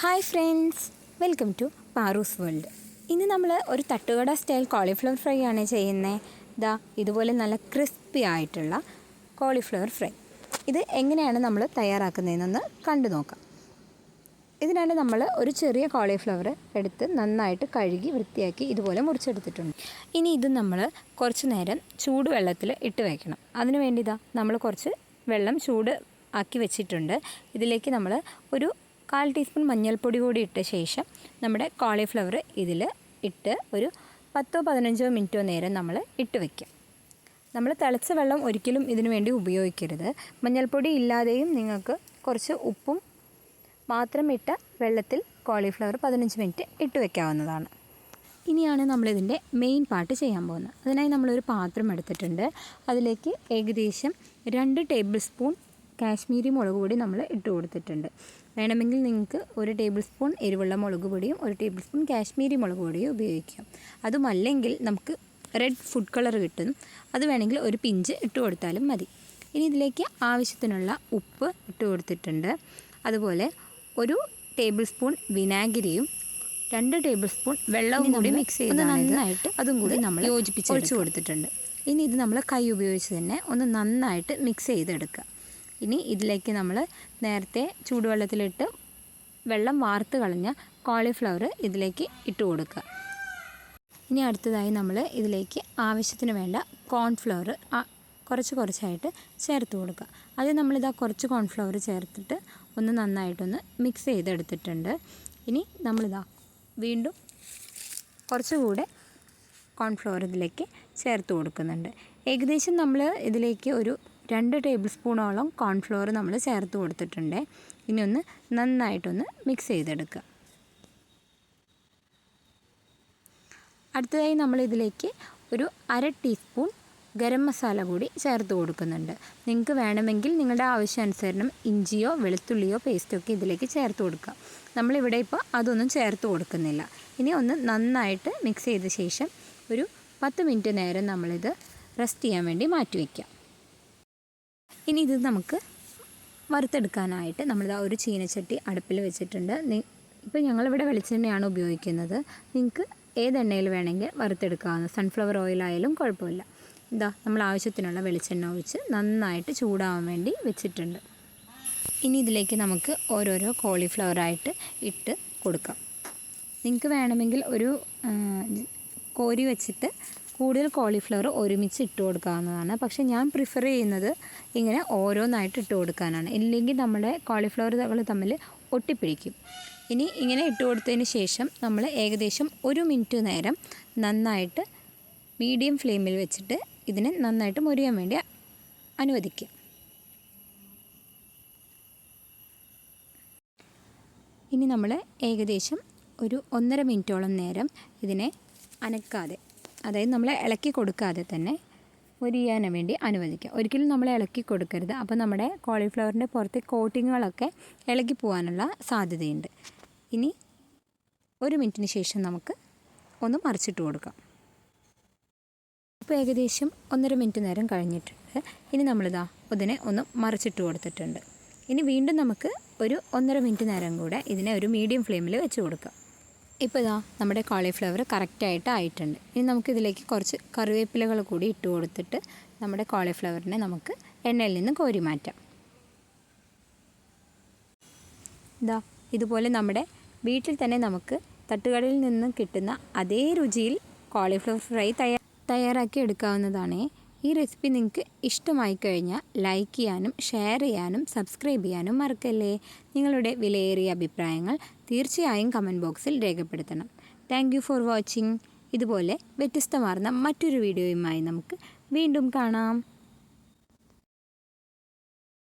Hi friends, welcome to Paru's world. ഇന്ന് നമ്മൾ ഒരു തട്ടുകട സ്റ്റൈൽ കോളിഫ്ലവർ ഫ്രൈ ആണ് ചെയ്യുന്നത്. ഇതുപോലെ നല്ല ക്രിസ്പി ആയിട്ടുള്ള കോളിഫ്ലവർ ഫ്രൈ. ഇത് എങ്ങനെയാണ് നമ്മൾ തയ്യാറാക്കുന്നതെന്നൊന്ന് കണ്ടു നോക്കാം. ഇതിനാണ് നമ്മൾ ഒരു ചെറിയ കോളിഫ്ലവർ എടുത്ത് നന്നായിട്ട് കഴുകി വൃത്തിയാക്കി ഇതുപോലെ മുറിച്ചെടുത്തിട്ടുണ്ട്. ഇനി ഇത് നമ്മൾ കുറച്ച് നേരം ചൂടുവെള്ളത്തിൽ ഇട്ട് വയ്ക്കണം. അതിനു വേണ്ടി നമ്മൾ കുറച്ച് വെള്ളം ചൂട് ആക്കി വെച്ചിട്ടുണ്ട്. ഇതിലേക്ക് നമ്മൾ ഒരു 1/4 ടീസ്പൂൺ മഞ്ഞൾപ്പൊടി കൂടി ഇട്ട ശേഷം നമ്മുടെ കോളിഫ്ലവർ ഇതിൽ ഇട്ട് ഒരു 10-15 മിനിറ്റോ നേരം നമ്മൾ ഇട്ട് വയ്ക്കാം. നമ്മൾ തിളച്ച വെള്ളം ഒരിക്കലും ഇതിനു വേണ്ടി ഉപയോഗിക്കരുത്. മഞ്ഞൾപ്പൊടി ഇല്ലാതെയും നിങ്ങൾക്ക് കുറച്ച് ഉപ്പും മാത്രം ഇട്ട വെള്ളത്തിൽ കോളിഫ്ലവർ 15 മിനിറ്റ് ഇട്ട് വയ്ക്കാവുന്നതാണ്. ഇനിയാണ് നമ്മളിതിൻ്റെ മെയിൻ പാർട്ട് ചെയ്യാൻ പോകുന്നത്. അതിനായി നമ്മളൊരു പാത്രം എടുത്തിട്ടുണ്ട്. അതിലേക്ക് ഏകദേശം 2 ടേബിൾ സ്പൂൺ കാശ്മീരി മുളക് പൊടി നമ്മൾ ഇട്ട് കൊടുത്തിട്ടുണ്ട്. വേണമെങ്കിൽ നിങ്ങൾക്ക് 1 ടേബിൾ സ്പൂൺ എരിവുള്ള മുളക് പൊടിയും 1 ടേബിൾ സ്പൂൺ കാശ്മീരി മുളക് പൊടിയും ഉപയോഗിക്കാം. അതുമല്ലെങ്കിൽ നമുക്ക് റെഡ് ഫുഡ് കളർ കിട്ടും. അത് വേണമെങ്കിൽ ഒരു പിഞ്ച് ഇട്ട് കൊടുത്താലും മതി. ഇനി ഇതിലേക്ക് ആവശ്യത്തിനുള്ള ഉപ്പ് ഇട്ട് കൊടുത്തിട്ടുണ്ട്. അതുപോലെ 1 ടേബിൾ സ്പൂൺ വിനാഗിരിയും 2 ടേബിൾ സ്പൂൺ വെള്ളവും കൂടി മിക്സ് ചെയ്ത് നന്നായിട്ട് അതും കൂടി നമ്മൾ ഒഴിച്ച് കൊടുത്തിട്ടുണ്ട്. ഇനി ഇത് നമ്മൾ കൈ ഉപയോഗിച്ച് തന്നെ ഒന്ന് നന്നായിട്ട് മിക്സ് ചെയ്തെടുക്കുക. ഇനി ഇതിലേക്ക് നമ്മൾ നേരത്തെ ചൂടുവെള്ളത്തിലിട്ട് വെള്ളം വാർത്ത് കളഞ്ഞ കോളിഫ്ലവർ ഇതിലേക്ക് ഇട്ട് കൊടുക്കുക. ഇനി അടുത്തതായി നമ്മൾ ഇതിലേക്ക് ആവശ്യത്തിന് വേണ്ട കോൺഫ്ലവർ കുറച്ചായിട്ട് ചേർത്ത് കൊടുക്കുക. അത് കുറച്ച് കോൺഫ്ലവർ ചേർത്തിട്ട് ഒന്ന് നന്നായിട്ടൊന്ന് മിക്സ് ചെയ്തെടുത്തിട്ടുണ്ട്. ഇനി വീണ്ടും കുറച്ചുകൂടെ കോൺഫ്ലവർ ഇതിലേക്ക് ചേർത്ത് കൊടുക്കുന്നുണ്ട്. ഏകദേശം നമ്മൾ ഇതിലേക്ക് ഒരു 2 ടേബിൾ സ്പൂണോളം കോൺഫ്ലവർ നമ്മൾ ചേർത്ത് കൊടുത്തിട്ടുണ്ട്. ഇനി ഒന്ന് നന്നായിട്ടൊന്ന് മിക്സ് ചെയ്തെടുക്കുക. അടുത്തതായി നമ്മൾ ഇതിലേക്ക് ഒരു 1/2 ടീസ്പൂൺ ഗരം മസാല കൂടി ചേർത്ത് കൊടുക്കുന്നുണ്ട്. നിങ്ങൾക്ക് വേണമെങ്കിൽ നിങ്ങളുടെ ആവശ്യാനുസരണം ഇഞ്ചിയോ വെളുത്തുള്ളിയോ പേസ്റ്റോ ഒക്കെ ഇതിലേക്ക് ചേർത്ത് കൊടുക്കുക. നമ്മളിവിടെ ഇപ്പോൾ അതൊന്നും ചേർത്ത് കൊടുക്കുന്നില്ല. ഇനി ഒന്ന് നന്നായിട്ട് മിക്സ് ചെയ്ത ശേഷം ഒരു 10 മിനിറ്റ് നേരം നമ്മളിത് റെസ്റ്റ് ചെയ്യാൻ വേണ്ടി മാറ്റി വയ്ക്കാം. ഇനി ഇത് നമുക്ക് വറുത്തെടുക്കാനായിട്ട് ഒരു ചീനച്ചട്ടി അടുപ്പിൽ വെച്ചിട്ടുണ്ട്. ഇപ്പോൾ ഞങ്ങളിവിടെ വെളിച്ചെണ്ണയാണ് ഉപയോഗിക്കുന്നത്. നിങ്ങൾക്ക് ഏത് എണ്ണയിൽ വേണമെങ്കിൽ വറുത്തെടുക്കാവുന്ന സൺഫ്ലവർ ഓയിലായാലും കുഴപ്പമില്ല. നമ്മൾ ആവശ്യത്തിനുള്ള വെളിച്ചെണ്ണ ഒഴിച്ച് നന്നായിട്ട് ചൂടാവാൻ വേണ്ടി വെച്ചിട്ടുണ്ട്. ഇനി ഇതിലേക്ക് നമുക്ക് ഓരോരോ കോളിഫ്ലവറായിട്ട് ഇട്ട് കൊടുക്കാം. നിങ്ങൾക്ക് വേണമെങ്കിൽ ഒരു കോരി വെച്ചിട്ട് കൂടുതൽ കോളിഫ്ലവർ ഒരുമിച്ച് ഇട്ട് കൊടുക്കാവുന്നതാണ്. പക്ഷേ ഞാൻ പ്രിഫർ ചെയ്യുന്നത് ഇങ്ങനെ ഓരോന്നായിട്ട് ഇട്ട് കൊടുക്കാനാണ്. ഇല്ലെങ്കിൽ നമ്മുടെ കോളിഫ്ലവറുകൾ തമ്മിൽ ഒട്ടിപ്പിടിക്കും. ഇനി ഇങ്ങനെ ഇട്ട് കൊടുത്തതിന് ശേഷം നമ്മൾ ഏകദേശം 1 മിനിറ്റ് നേരം നന്നായിട്ട് മീഡിയം ഫ്ലെയിമിൽ വെച്ചിട്ട് ഇതിനെ നന്നായിട്ട് മൊരിയാൻ വേണ്ടി അനുവദിക്കുക. ഇനി നമ്മൾ ഏകദേശം ഒരു 1.5 മിനിറ്റോളം നേരം ഇതിനെ അനക്കാതെ, അതായത് നമ്മൾ ഇളക്കി കൊടുക്കാതെ തന്നെ മൊരിയാൻ വേണ്ടി അനുവദിക്കുക. ഒരിക്കലും നമ്മൾ ഇളക്കി കൊടുക്കരുത്. അപ്പോൾ നമ്മുടെ കോളിഫ്ലവറിൻ്റെ പുറത്തെ കോട്ടിങ്ങുകളൊക്കെ ഇളകി പോകാനുള്ള സാധ്യതയുണ്ട്. ഇനി 1 മിനിറ്റിന് ശേഷം നമുക്ക് ഒന്ന് മറിച്ചിട്ട് കൊടുക്കാം. ഇപ്പോൾ ഏകദേശം 1.5 മിനിറ്റ് നേരം കഴിഞ്ഞിട്ടുണ്ട്. ഇനി ഇതിനെ ഒന്ന് മറിച്ചിട്ട് കൊടുത്തിട്ടുണ്ട്. ഇനി വീണ്ടും നമുക്ക് ഒരു 1.5 മിനിറ്റ് നേരം കൂടെ ഇതിനെ ഒരു മീഡിയം ഫ്ലെയിമിൽ വെച്ച് കൊടുക്കാം. ഇപ്പോൾ നമ്മുടെ കോളിഫ്ലവർ കറക്റ്റായിട്ട് ആയിട്ടുണ്ട്. ഇനി നമുക്കിതിലേക്ക് കുറച്ച് കറിവേപ്പിലകൾ കൂടി ഇട്ട് കൊടുത്തിട്ട് നമ്മുടെ കോളിഫ്ലവറിനെ നമുക്ക് എണ്ണയിൽ നിന്ന് കോരി മാറ്റാം. ഇതുപോലെ നമ്മുടെ വീട്ടിൽ തന്നെ നമുക്ക് തട്ടുകടയിൽ നിന്ന് കിട്ടുന്ന അതേ രുചിയിൽ കോളിഫ്ലവർ ഫ്രൈ തയ്യാറാക്കി എടുക്കാവുന്നതാണ്. ഈ റെസിപ്പി നിങ്ങൾക്ക് ഇഷ്ടമായി കഴിഞ്ഞാൽ ലൈക്ക് ചെയ്യാനും ഷെയർ ചെയ്യാനും സബ്സ്ക്രൈബ് ചെയ്യാനും മറക്കല്ലേ. നിങ്ങളുടെ വിലയേറിയ അഭിപ്രായങ്ങൾ തീർച്ചയായും കമൻറ്റ് ബോക്സിൽ രേഖപ്പെടുത്തണം. Thank you for watching. ഇതുപോലെ വ്യത്യസ്തമാർന്ന മറ്റൊരു വീഡിയോയുമായി നമുക്ക് വീണ്ടും കാണാം.